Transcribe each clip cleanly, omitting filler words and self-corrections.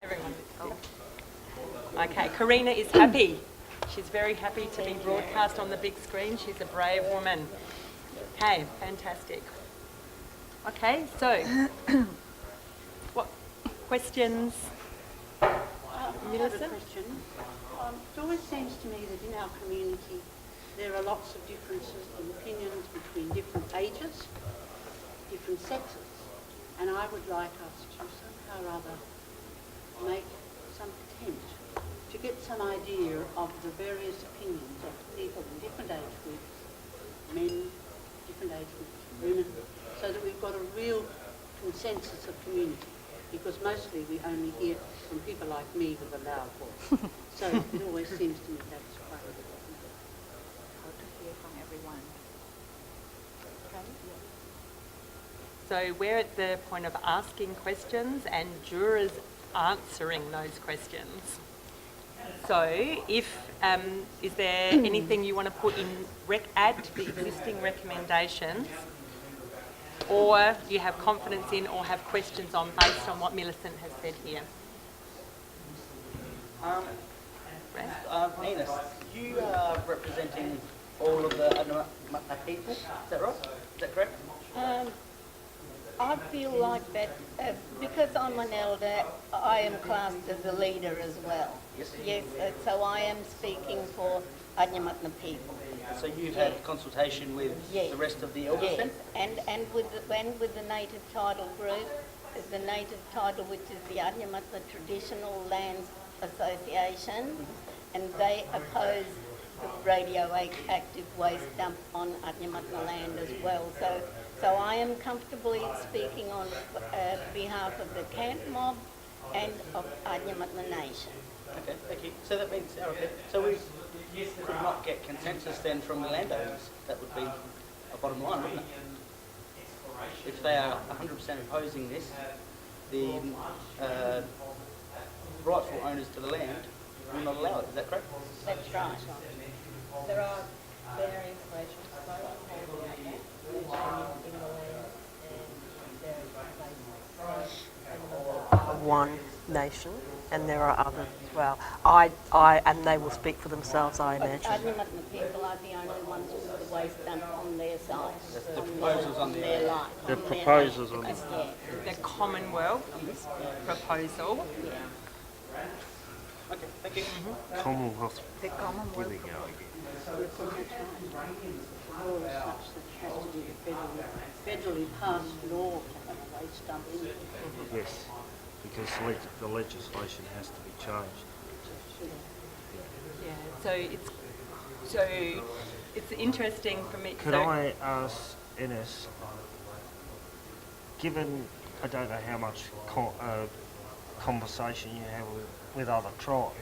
Everyone. Okay, Karina is happy. She's very happy to be broadcast on the big screen. She's a brave woman. Okay, fantastic. Okay, so what questions? I have a question. It always seems to me that in our community there are lots of differences in opinions between different ages, different sexes, and I would like us to somehow or other make some attempt to get some idea of the various opinions of people in different age groups, men, different age groups, women, so that we've got a real consensus of community. Because mostly we only hear from people like me with a loud voice. So it always seems to me that's quite important. How to hear from everyone. So we're at the point of asking questions and jurors answering those questions. So if is there anything you want to put in, add to the existing recommendations, or you have confidence in or have questions on based on what Millicent has said here? Enice, you are representing all of the Anggumathanha people, is that right? Is that correct? I feel like that because I'm an elder, I am classed as a leader as well. Yes. So I am speaking for Anggumathanha people. So you've had consultation with the rest of the elders then? And with the native title group, the native title, which is the Anggumathanha Traditional Lands Association, and they oppose the radioactive waste dump on Anggumathanha land as well. So I am comfortably speaking on behalf of the camp mob and of Anggumathanha Nation. Okay, thank you. So that means, so we could not get consensus then from the landowners. That would be a bottom line, wouldn't it? If they are 100% opposing this, the rightful owners to the land will not allow it. Is that correct? That's right. There are various relations going on in the land and there is one nation, and there are others as well. And they will speak for themselves, I imagine. Anggumathanha people are the only ones with the waste dump on their side. The proposals on their line. The proposals on The Commonwealth proposal. Okay, thank you. Commonwealth. the Commonwealth. Law is such that it has to be a federally passed law to have a waste dump in it. Yes, because the legislation has to be changed. Yeah. So it's interesting for me. Could I ask Enice, given I don't know how much conversation you have with other tribes,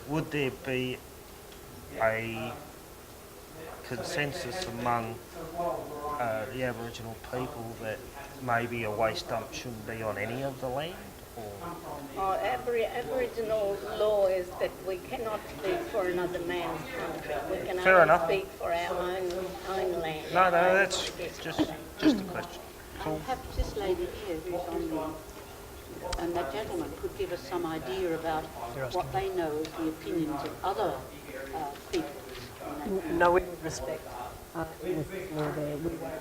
would there be a consensus among the Aboriginal people that maybe a waste dump shouldn't be on any of the land? Or Aboriginal law is that we cannot speak for another man's country. We can Fair only enough. speak for our own land. No, that's just a question. Cool. Perhaps this lady here who's on the, and that gentleman could give us some idea about what they know of the opinions of other peoples. No, in respect, we won't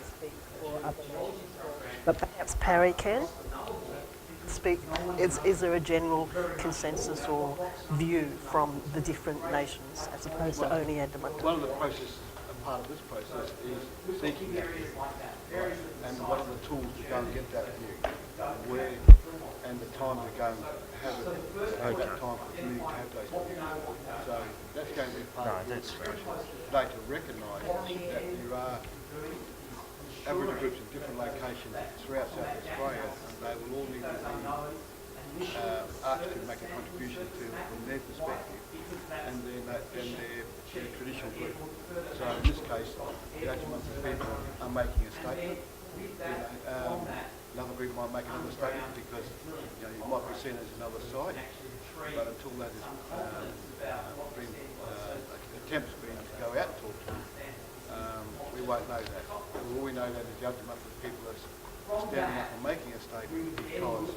speak for other nations. But perhaps Parry can speak. Is there a general consensus or view from the different nations as opposed to only Anggumathanha? One of the processes, a part of this process, is seeking that view. And what are the tools to go and get that view? Where and the time to go and have it, that time for the community to have those views. So that's going to be part of the discussion today, to recognise that there are Aboriginal groups in different locations throughout South Australia, and they will all need to be asked to make a contribution to from their perspective and their traditional group. So in this case, the Anggumathanha people are making a statement. Another group might make another statement because you might be seen as another site, but until that is attempts been to go out and talk to them, we won't know that. All we know that is the Anggumathanha people are standing up and making a statement because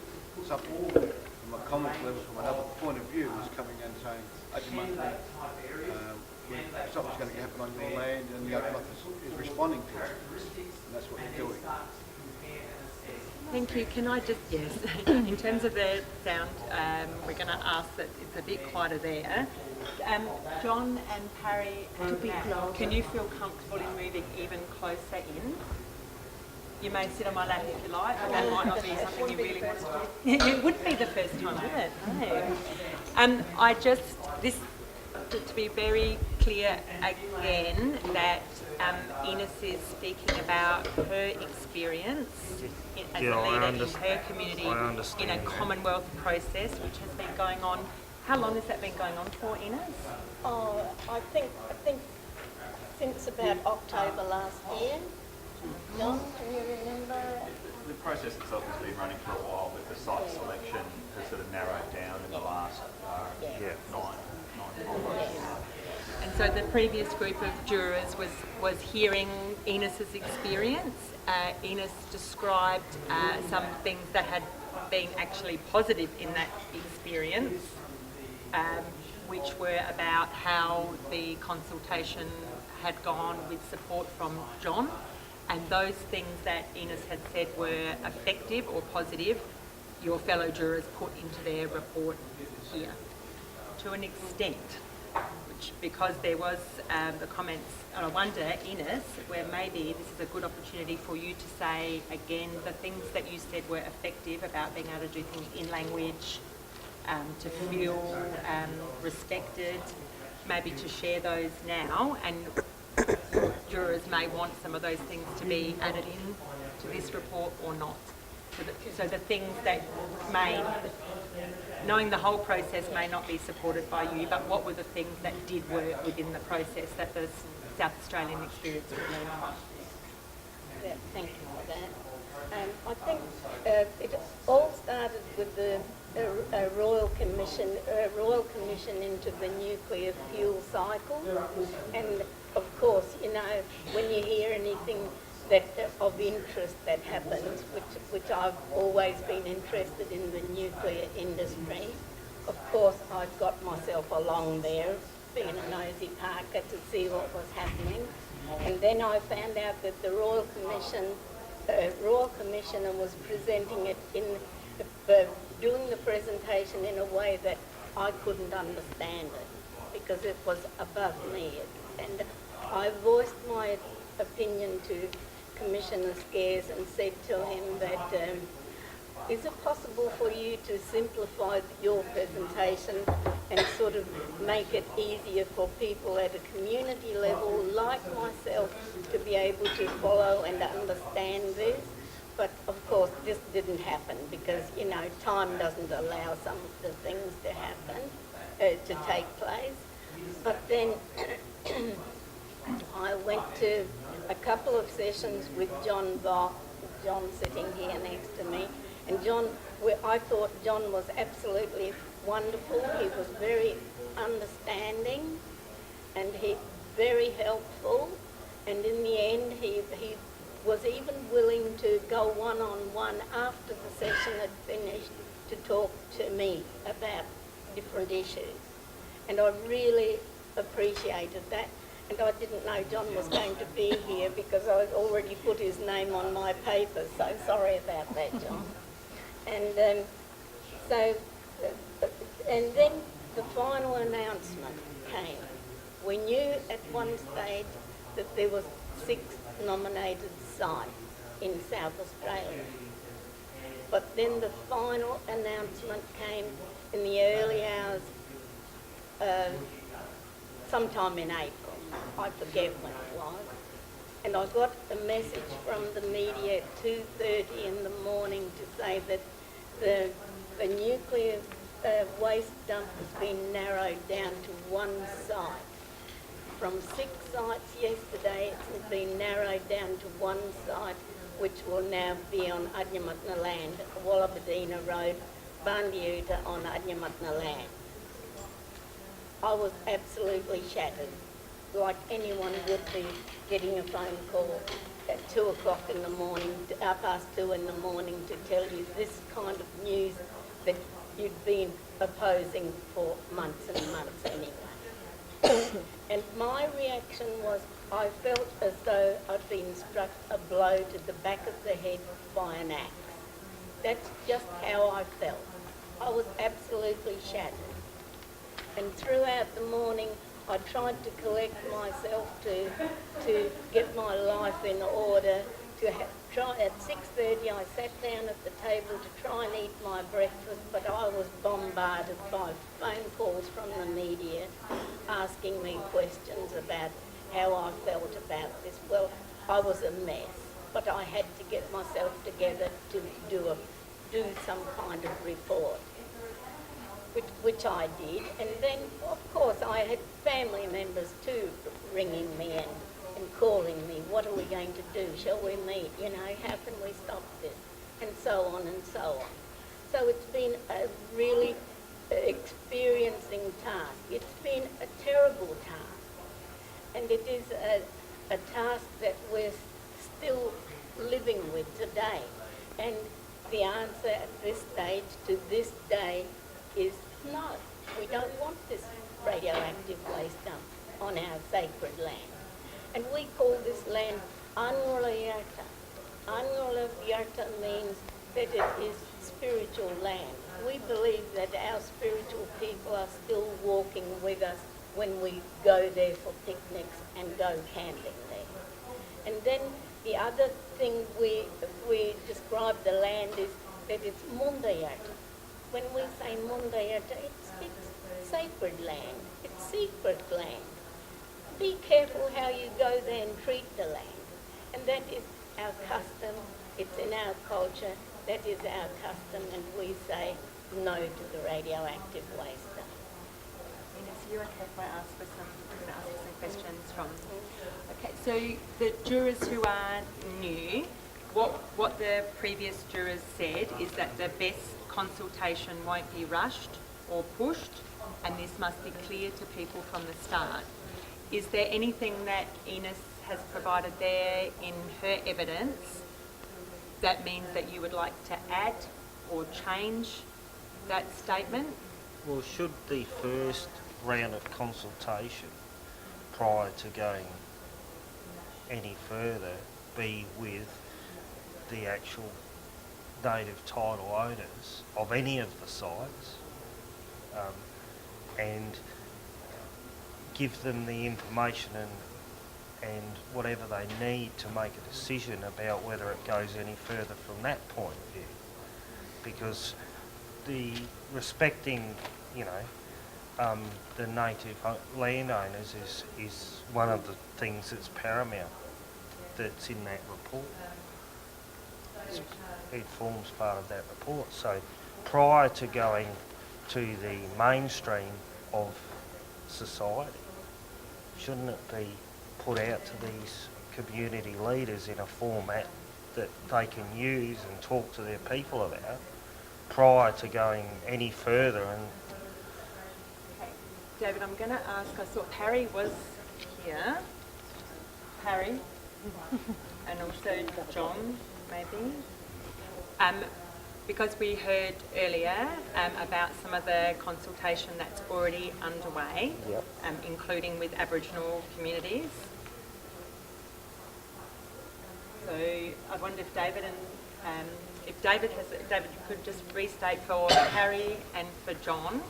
something from a comments level, from another point of view, is coming and saying, Anggumathanha, something's going to happen on your land, and the Anggumathanha is responding to it, and that's what they're doing. Thank you. Can I just, yes, in terms of the sound, we're going to ask that it's a bit quieter there. John and Parry and Matt, can you feel comfortable in moving even closer in? You may sit on my lap if you like, but that might not be something you really want to do. It wouldn't be the first time, would it? No. I just, this, to be very clear again, that Enice is speaking about her experience as a leader in her community in a Commonwealth process, which has been going on. How long has that been going on for, Enice? Oh, I think since about October last year. John, can you remember? The process itself has been running for a while, but the site selection has sort of narrowed down in the last 9 months. And so the previous group of jurors was hearing Enice's experience. Enice described some things that had been actually positive in that experience, which were about how the consultation had gone with support from John, and those things that Enice had said were effective or positive, your fellow jurors put into their report here. To an extent, which because there was the comments, and I wonder, Enice, where maybe this is a good opportunity for you to say again the things that you said were effective about being able to do things in language, to feel respected, maybe to share those now, and jurors may want some of those things to be added in to this report or not. So the things that may, knowing the whole process may not be supported by you, but what were the things that did work within the process that the South Australian experience would learn from? Yeah, thank you for that. I think it all started with the Royal Commission into the nuclear fuel cycle, and of course, you know, when you hear anything that of interest that happens, which I've always been interested in the nuclear industry, of course I've got myself along there, being a nosy parker to see what was happening, and then I found out that the Royal Commissioner was presenting it in doing the presentation in a way that I couldn't understand it because it was above me, and I voiced my opinion to Commissioner Scares and said to him that is it possible for you to simplify your presentation and sort of make it easier for people at a community level like myself to be able to follow and understand this? But of course this didn't happen because, you know, time doesn't allow some of the things to happen, to take place. But then I went to a couple of sessions with John sitting here next to me, and I thought John was absolutely wonderful. He was very understanding and he very helpful, and in the end he was even willing to go one-on-one after the session had finished to talk to me about different issues, and I really appreciated that. And I didn't know John was going to be here because I already put his name on my papers, so sorry about that, John. And and then the final announcement came. We knew at one stage that there was 6 nominated sites in South Australia. But then the final announcement came in the early hours, sometime in April. I forget when it was. And I got a message from the media at 2:30 in the morning to say that the nuclear waste dump has been narrowed down to 1 site. From 6 sites yesterday, it's been narrowed down to 1 site, which will now be on Anggumathanha land, Wallabadina Road, Bandiuta on Anggumathanha land. I was absolutely shattered, like anyone would be getting a phone call at 2 o'clock in the morning, 2:30 in the morning, to tell you this kind of news that you'd been opposing for months and months anyway. And my reaction was I felt as though I'd been struck a blow to the back of the head by an axe. That's just how I felt. I was absolutely shattered. And throughout the morning, I tried to collect myself to get my life in order. At 6:30, I sat down at the table to try and eat my breakfast, but I was bombarded by phone calls from the media asking me questions about how I felt about this. Well, I was a mess, but I had to get myself together to do some kind of report, which I did. And then, of course, I had family members too ringing me and calling me, what are we going to do? Shall we meet? You know, how can we stop this? And so on and so on. So it's been a really experiencing task. It's been a terrible task. And it is a task that we're still living with today. And the answer at this stage to this day is no. We don't want this radioactive waste dump on our sacred land. And we call this land Anggumathanha. Anggumathanha means that it is spiritual land. We believe that our spiritual people are still walking with us when we go there for picnics and go camping there. And then the other thing we describe the land is that it's Mundayata. When we say Mundayata, it's sacred land. It's secret land. Be careful how you go there and treat the land. And that is our custom. It's in our culture. That is our custom, and we say no to the radioactive waste dump. Enice, are you okay if I ask for some questions from... Okay, so the jurors who are new, what the previous jurors said is that the best consultation won't be rushed or pushed, and this must be clear to people from the start. Is there anything that Enice has provided there in her evidence that means that you would like to add or change that statement? Well, should the first round of consultation prior to going any further be with the actual native title owners of any of the sites, and give them the information and whatever they need to make a decision about whether it goes any further from that point of view? Because the respecting, the native landowners is one of the things that's paramount that's in that report. It forms part of that report. So prior to going to the mainstream of society, shouldn't it be put out to these community leaders in a format that they can use and talk to their people about prior to going any further? And Okay, David, I'm going to ask, I thought Harry was here. Harry, and also John, maybe. Because we heard earlier about some of the consultation that's already underway, Yep. Including with Aboriginal communities. So I wonder if David David, you could just restate for Harry and for John,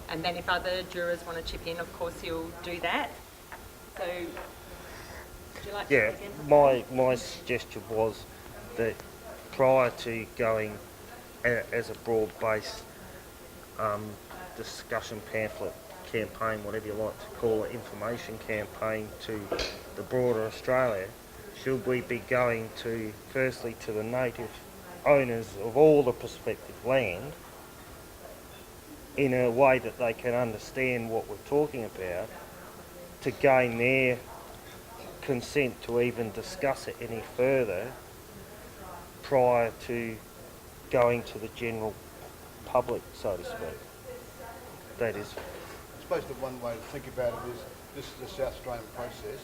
and then if other jurors want to chip in, of course you'll do that. So would you like to begin? My suggestion was that prior to going as a broad-based discussion pamphlet campaign, whatever you like to call it, information campaign to the broader Australia, should we be going to, firstly, to the native owners of all the prospective land in a way that they can understand what we're talking about, to gain their consent to even discuss it any further prior to going to the general public, so to speak. That is... I suppose the one way to think about it is this is a South Australian process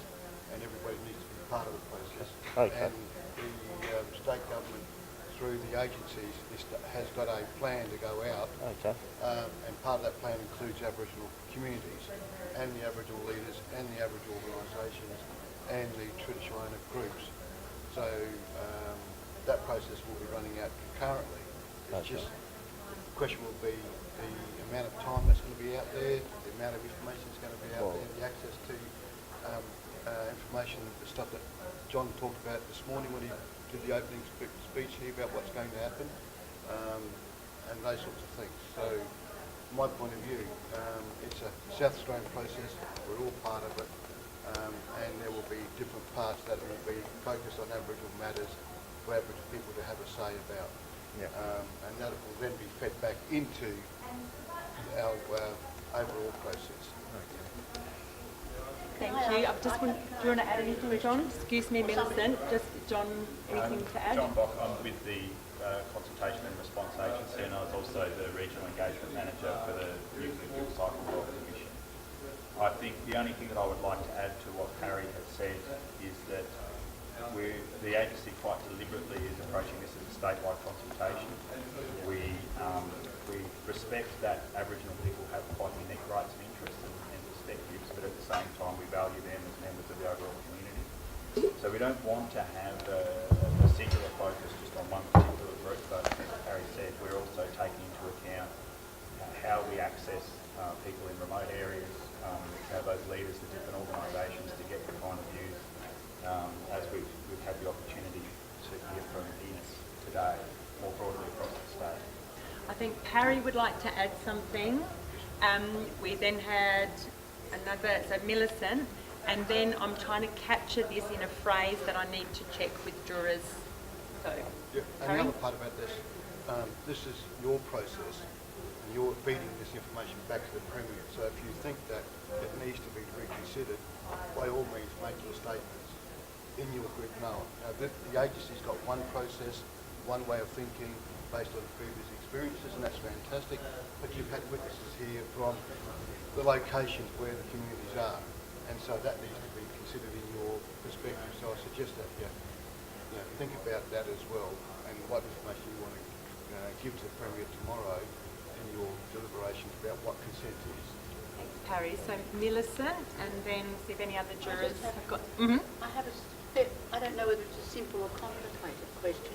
and everybody needs to be part of the process. Okay. And the state government, through the agencies has got a plan to go out, Okay. and part of that plan includes Aboriginal communities and the Aboriginal leaders and the Aboriginal organisations and the traditional owner groups. So that process will be running out concurrently. It's just the question will be the amount of time that's going to be out there, the amount of information that's going to be out there, the access to information, the stuff that John talked about this morning when he did the opening speech here about what's going to happen, and those sorts of things. So, from my point of view, it's a South Australian process. We're all part of it, and there will be different parts that will be focused on Aboriginal matters for Aboriginal people to have a say about. And that will then be fed back into our overall process. Thank you. I just want, do you want to add anything, John? Excuse me, Millicent. Just, John, anything to add? John Bock, I'm with the Consultation and Response Agency, and I was also the Regional Engagement Manager for the Nuclear Fuel Cycle Law Commission. I think the only thing that I would like to add to what Harry has said is that the agency quite deliberately is approaching this as a statewide consultation. We respect that Aboriginal people have quite unique rights and interests and perspectives, but at the same time we value them as members of the overall community. So we don't want to have a singular focus just on one particular group, but as Harry said, we're also taking into account how we access people in remote areas, how those leaders of different organisations to get the kind of views as we've had the opportunity to hear from Enice today, more broadly across the state. I think Harry would like to add something. We then had another, so Millicent, and then I'm trying to capture this in a phrase that I need to check with jurors. So, And the other part about this, this is your process, and you're feeding this information back to the Premier. So if you think that it needs to be reconsidered, by all means make your statements in your group known. Now, the agency's got one process, one way of thinking based on previous experiences, and that's fantastic. But you've had witnesses here from the locations where the communities are, and so that needs to be considered in your perspective. So I suggest that you think about that as well, and what information you want to give to the Premier tomorrow in your deliberations about what consent is. thanks, Harry. So Millicent, and then see if any other jurors have got. I have I don't know whether it's a simple or complicated question.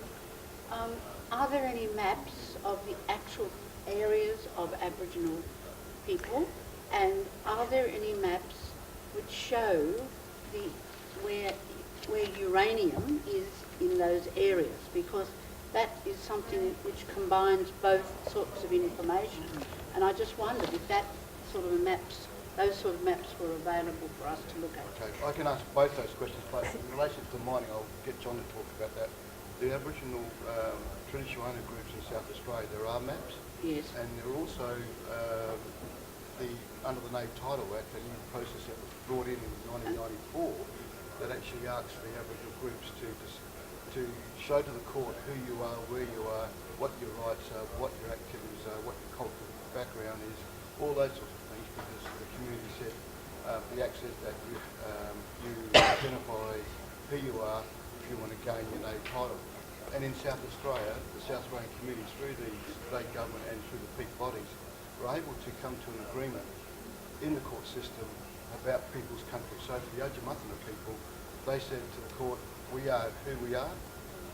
Are there any maps of the actual areas of Aboriginal people, and are there any maps which show where uranium is in those areas? Because that is something which combines both sorts of information, and I just wondered if that sort of those sort of maps were available for us to look at. Okay, I can answer both those questions, but in relation to mining, I'll get John to talk about that. The Aboriginal traditional owner groups in South Australia, there are maps. Yes. And there are also, under the Native Title Act, a new process that was brought in 1994 that actually asks the Aboriginal groups to show to the court who you are, where you are, what your rights are, what your activities are, what your cultural background is, all those sorts of things, because the community said the access that you identify who you are if you want to gain your native title. And in South Australia, the South Australian community, through the state government and through the peak bodies, were able to come to an agreement in the court system about people's country. So for the Anggumathanha people, they said to the court, we are who we are,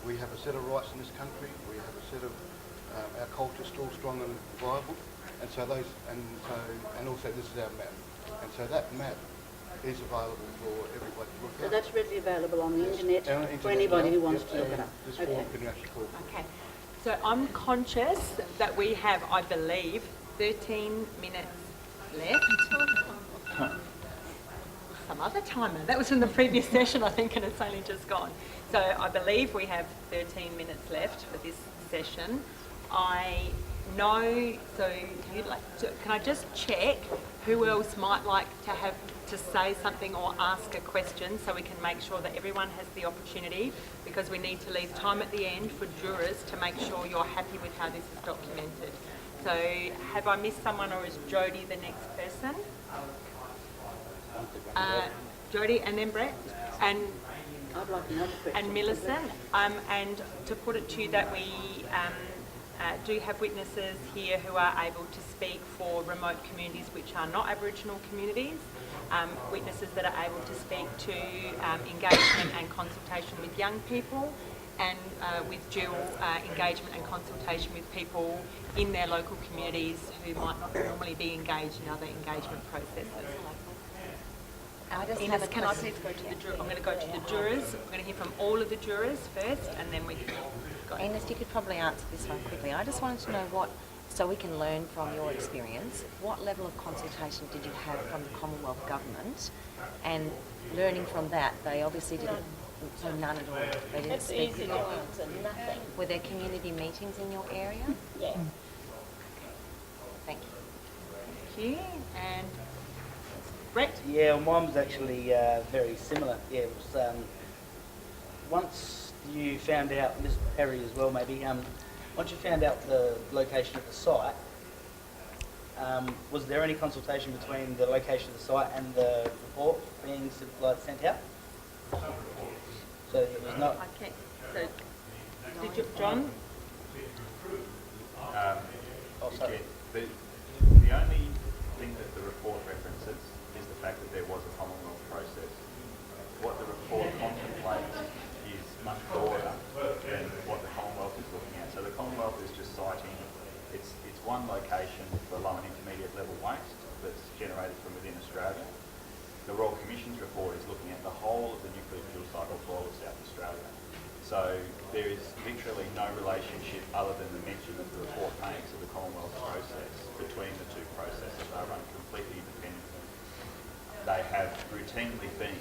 we have a set of rights in this country, we have a set of, our culture still strong and viable, and so those, and also this is our map. And so that map is available for everybody to look at. So that's readily available on the internet for internet anybody now, who wants to look it up. This Okay. form can actually call. Okay. So I'm conscious that we have, I believe, 13 minutes left. Some other timer. That was in the previous session, I think, and it's only just gone. So I believe we have 13 minutes left for this session. I know, so you'd like to, can I just check who else might like to say something or ask a question so we can make sure that everyone has the opportunity, because we need to leave time at the end for jurors to make sure you're happy with how this is documented. So have I missed someone, or is Jodie the next person? Jodie and then Brett. And I'd like another question. And Millicent, and to put it to you that we do have witnesses here who are able to speak for remote communities which are not Aboriginal communities, witnesses that are able to speak to engagement and consultation with young people, and with dual engagement and consultation with people in their local communities who might not normally be engaged in other engagement processes. I just have Ines, a can I question. please go to the jurors? I'm going to go to the jurors. I'm going to hear from all of the jurors first, and then we can go. Enice, you could probably answer this one quickly. I just wanted to know what, so we can learn from your experience, what level of consultation did you have from the Commonwealth Government? And learning from that, they obviously didn't, so none at all. They didn't It's speak easy with to you. answer, nothing. Were there community meetings in your area? Yeah. Thank you. Thank you. And Brett? Yeah, well, mine was actually very similar. Yeah, it was once you found out, Ms. Perry as well maybe, once you found out the location of the site, was there any consultation between the location of the site and the report being sent out? So there was not. Okay. So, did you, John? Oh, sorry. Yeah, the only thing that the report references is the fact that there was a Commonwealth process. What the report contemplates is much broader than what the Commonwealth is looking at. So the Commonwealth is just citing it's one location for low and intermediate level waste that's generated from within Australia. The Royal Commission's report is looking at the whole of the nuclear fuel cycle for all of South Australia. So there is literally no relationship other than the mention that the report makes of the Commonwealth process between the two processes. They run completely independently. They have routinely been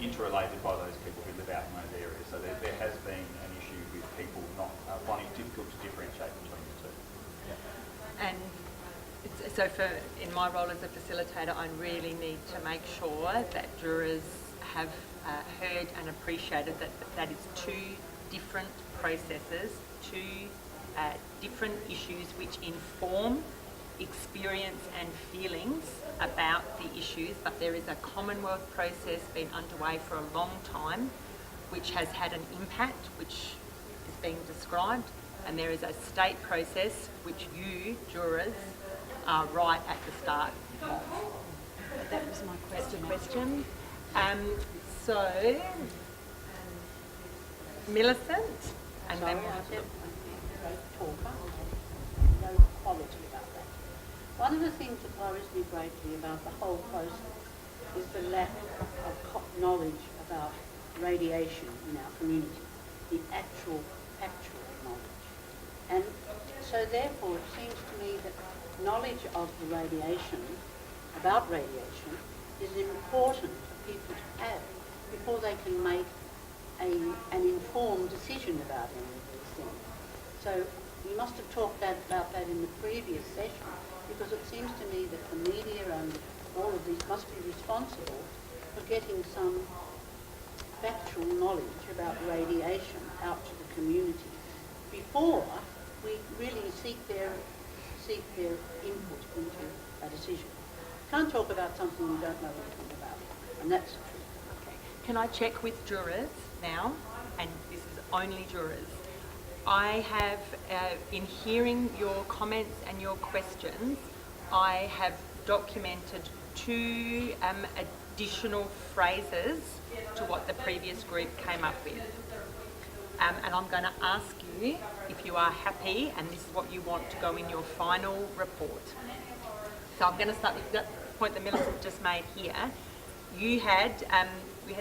interrelated by those people who live out in those areas. So there has been an issue with people not finding it difficult to differentiate between the two. And so in my role as a facilitator, I really need to make sure that jurors have heard and appreciated that it's two different processes, two different issues which inform experience and feelings about the issues, but there is a Commonwealth process been underway for a long time which has had an impact which is being described, and there is a state process which you, jurors, are right at the start of. That was my question. Question. So, Millicent, and Sorry, then I said talker. No apology about that. One of the things that worries me greatly about the whole process is the lack of knowledge about radiation in our community, the actual factual knowledge. And so therefore it seems to me that knowledge of the radiation, about radiation, is important for people to have before they can make an informed decision about any of these things. So we must have talked about that in the previous session, because it seems to me that the media and all of these must be responsible for getting some factual knowledge about radiation out to the community before we really seek their input into a decision. Can't talk about something we don't know anything about, and that's the truth. okay. Can I check with jurors now? And this is only jurors. I have, in hearing your comments and your questions, I have documented 2 additional phrases to what the previous group came up with. And I'm going to ask you if you are happy and this is what you want to go in your final report. So I'm going to start with the point that Millicent just made here. You had, we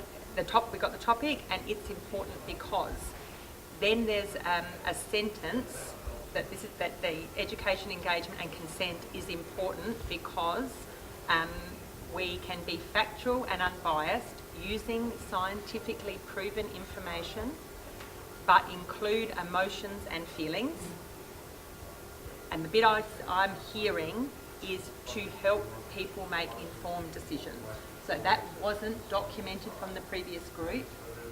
got the topic, and it's important because then there's a sentence that the education, engagement and consent is important because we can be factual and unbiased using scientifically proven information, but include emotions and feelings. And the bit I'm hearing is to help people make informed decisions. So that wasn't documented from the previous group.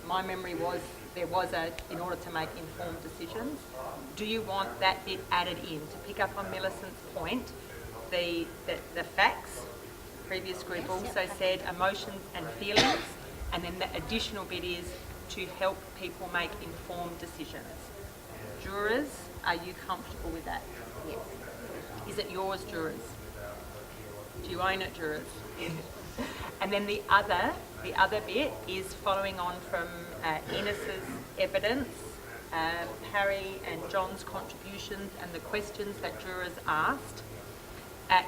My memory was there was in order to make informed decisions. Do you want that bit added in? To pick up on Millicent's point, the facts, the previous group also said emotions and feelings, And then the additional bit is to help people make informed decisions. Jurors, are you comfortable with that? Yes. Is it yours, jurors? Do you own it, jurors? And then the other bit is following on from Enice's evidence, Harry and John's contributions and the questions that jurors asked.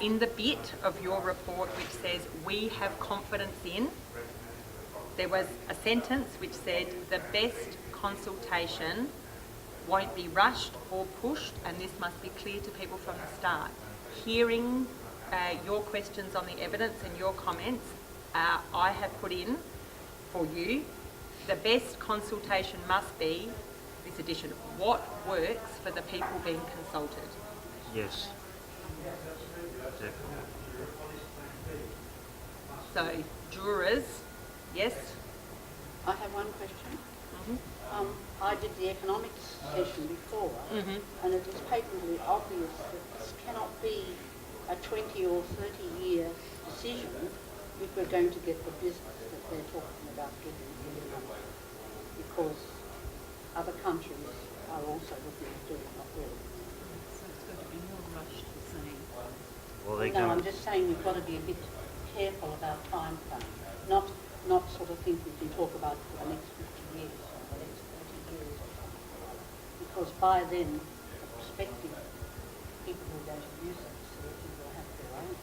In the bit of your report which says, we have confidence in, there was a sentence which said, the best consultation won't be rushed or pushed, and this must be clear to people from the start. Hearing your questions on the evidence and your comments, I have put in for you, the best consultation must be, this addition, what works for the people being consulted. Yes. Definitely. So, jurors, yes? I have one question. I did the economics session before, and it was patently obvious that this cannot be a 20 or 30-year decision if we're going to get the business that they're talking about getting here, because other countries are also looking at doing it, not really. So it's going to be more rushed, you're saying? Well, they No, can. I'm just saying we've got to be a bit careful about time frame, not sort of think we can talk about for the next 50 years or the next 30 years or something like that. Because by then, the prospective people who are going to use that facility will have their own.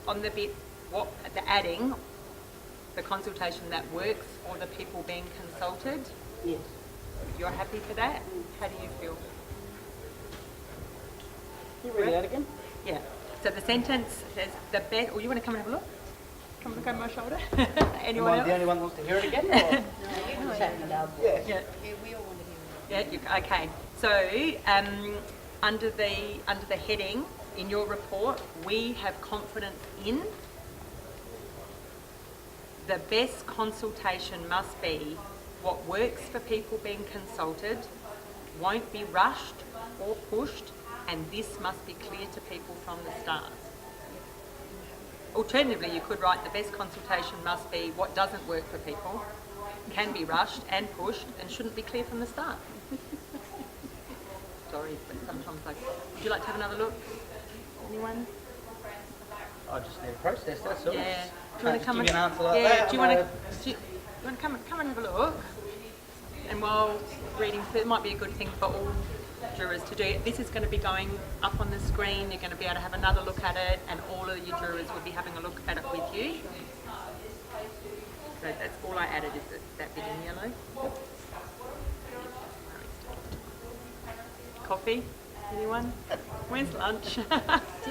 On the bit, the adding, the consultation that works for the people being consulted, Yes. you're happy for that? How do you feel? Can you read that again? Yeah. So the sentence says the best. Oh, you want to come and have a look? Come and look over my shoulder. Anyone Am I else? the only one who wants to hear it again? Or? No, you can say it loud. Yeah. Yeah. Yeah, we all want to hear it. Yeah. Okay. So under the heading in your report, we have confidence in. The best consultation must be what works for people being consulted, won't be rushed or pushed, and this must be clear to people from the start. Alternatively, you could write the best consultation must be what doesn't work for people, can be rushed and pushed, and shouldn't be clear from the start. Sorry, but sometimes would you like to have another look? Anyone? I just need a process, that's all. Yeah. Do you Can't want to come give and you an answer like yeah? that. Do you want to come and have a look? And while reading through, it might be a good thing for all jurors to do. This is going to be going up on the screen. You're going to be able to have another look at it, and all of your jurors will be having a look at it with you. So that's all I added is that bit in yellow. Coffee? Anyone? Where's lunch? Do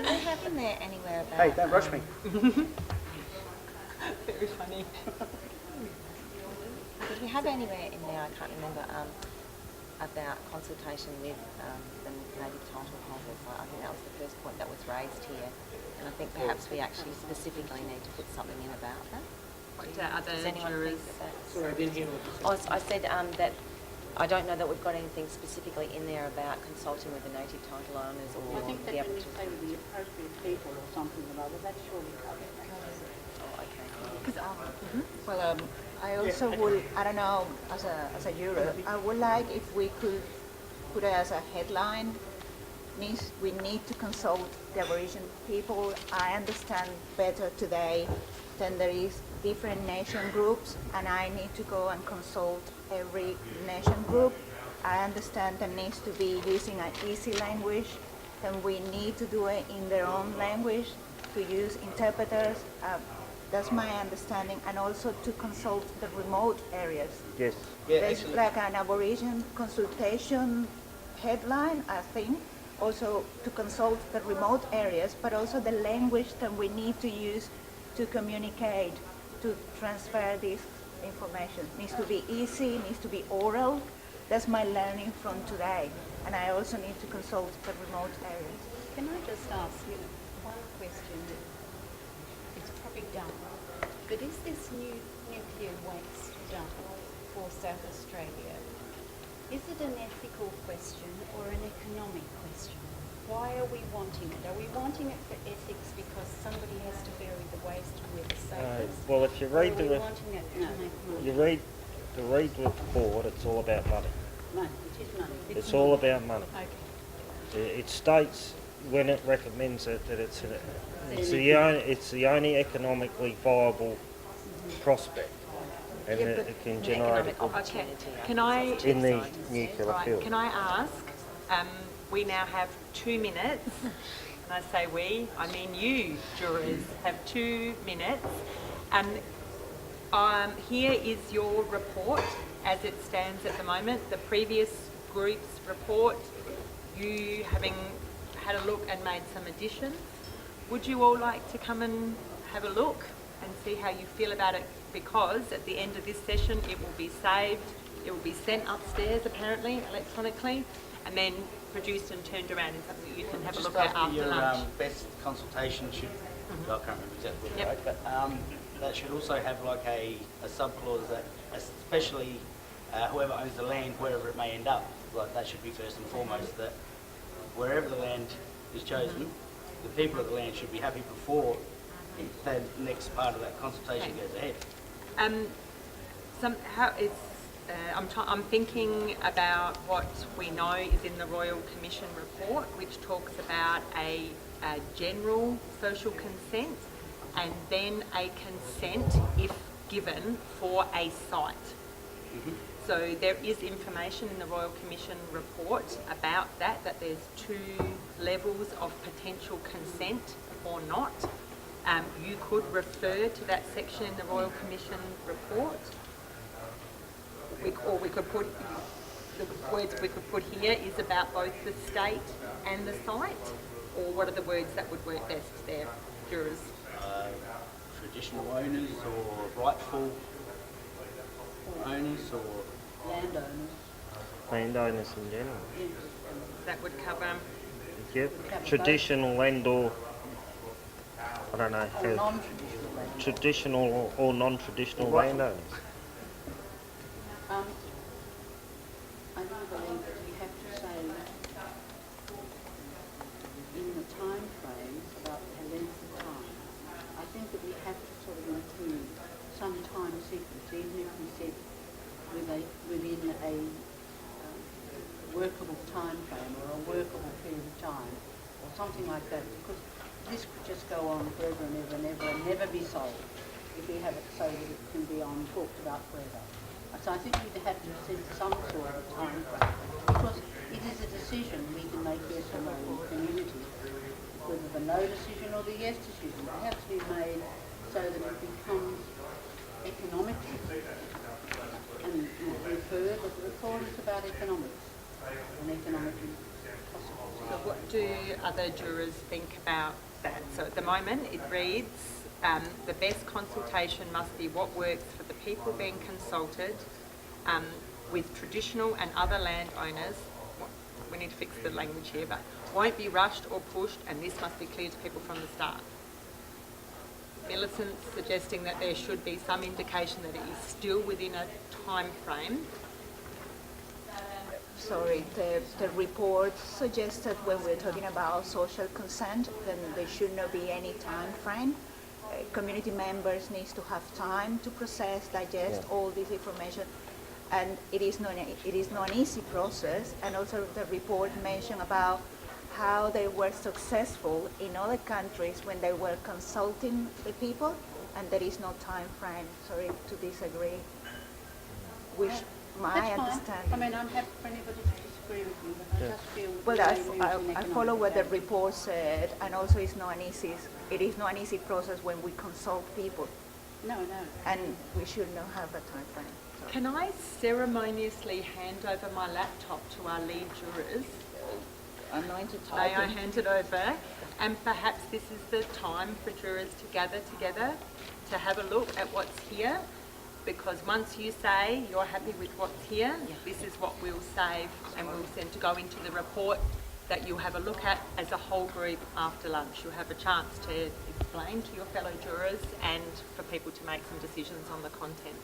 they have in there anywhere about... Hey, don't rush me. Very funny. Did we have anywhere in there, I can't remember, about consultation with the native title holders? I think that was the first point that was raised here. And I think perhaps we actually specifically need to put something in about that. What other Does anyone jurors? think that that's... Sorry, I didn't hear what you said. I said that I don't know that we've got anything specifically in there about consulting with the native title owners or I think that be when able you to... say with the appropriate people or something or other, that's surely covered. Oh, okay. Well, I also would, I don't know, as a juror, I would like if we could put it as a headline, we need to consult the Aboriginal people. I understand better today than there is different nation groups, and I need to go and consult every nation group. I understand there needs to be using an easy language, and we need to do it in their own language, to use interpreters. That's my understanding, and also to consult the remote areas. Yes. Yeah, There's excellent. like an Aboriginal consultation headline, I think, also to consult the remote areas, but also the language that we need to use to communicate, to transfer this information. Needs to be easy, needs to be oral. That's my learning from today. And I also need to consult the remote areas. Can I just ask you one question that is probably dumb, but is this new nuclear waste dump for South Australia, is it an ethical question or an economic question? why are we wanting it? Are we wanting it for ethics because somebody has to bury the waste with the safest? Well, if you Or read are we the wanting it to make money? you read the report, it's all about money. Money, it is money. It's all about money. Okay. It states when it recommends it that it's the only economically viable prospect, and Yeah, that but it can the generate a economic good opportunity. Can I- in the nuclear Right, field. can I ask, we now have 2 minutes, and I say we, I mean you, jurors, have 2 minutes. Here is your report as it stands at the moment, the previous group's report, you having had a look and made some additions. Would you all like to come and have a look and see how you feel about it? Because at the end of this session, it will be saved, it will be sent upstairs apparently, electronically, and then produced and turned around in something that you can have a look at after your lunch. best consultation should, I can't remember exactly what it Yep. wrote, but that should also have like a sub-clause that especially whoever owns the land, wherever it may end up, like that should be first and foremost, that wherever the land is chosen, the people of the land should be happy before the next part of that consultation Okay. goes ahead. Somehow it's, I'm thinking about what we know is in the Royal Commission report, which talks about a general social consent and then a consent, if given, for a site. So there is information in the Royal Commission report about that there's 2 levels of potential consent or not. You could refer to that section in the Royal Commission report. Or we could put, the words we could put here is about both the state and the site, or what are the words that would work best there, jurors? Traditional owners or rightful owners or Landowners. Landowners in general. That would cover, Yep. Traditional and or I don't know Or how non-traditional landowners. traditional or non-traditional landowners. I do believe that we have to say in the time frames about the length of time, I think that we have to sort of include some time sequence, even if we said within a workable time frame or a workable period of time or something like that, because this could just go on forever and ever and ever and never be solved if we have it so that it can be on talked about forever. So I think we'd have to set some sort of time frame, because it is a decision we can make yes or no in the community. Whether the no decision or the yes decision, it has to be made so that it becomes economical. And we've heard that the report is about economics and economically possible. so what do other jurors think about that? So at the moment it reads, the best consultation must be what works for the people being consulted with traditional and other landowners. We need to fix the language here, but won't be rushed or pushed, and this must be clear to people from the start. Millicent's suggesting that there should be some indication that it is still within a time frame. Sorry, the report suggested when we're talking about social consent, then there should not be any time frame. Community members need to have time to process, digest all this information, and it is not an easy process. And also the report mentioned about how they were successful in other countries when they were consulting the people, and there is no time frame. Sorry to disagree. Which my That's fine. understanding. I mean, I'm happy for anybody to disagree with me, but I just feel that Well, the way we use an I follow what the economic report said, and also it is not an easy process when we consult people, value. No. and we should not have a time frame. So. Can I ceremoniously hand over my laptop to our lead jurors? I'm going to May type I in. hand it over? And perhaps this is the time for jurors to gather together to have a look at what's here, because once you say you're happy with what's here, this is what we'll save and we'll send to go into the report that you'll have a look at as a whole group after lunch. You'll have a chance to explain to your fellow jurors and for people to make some decisions on the content.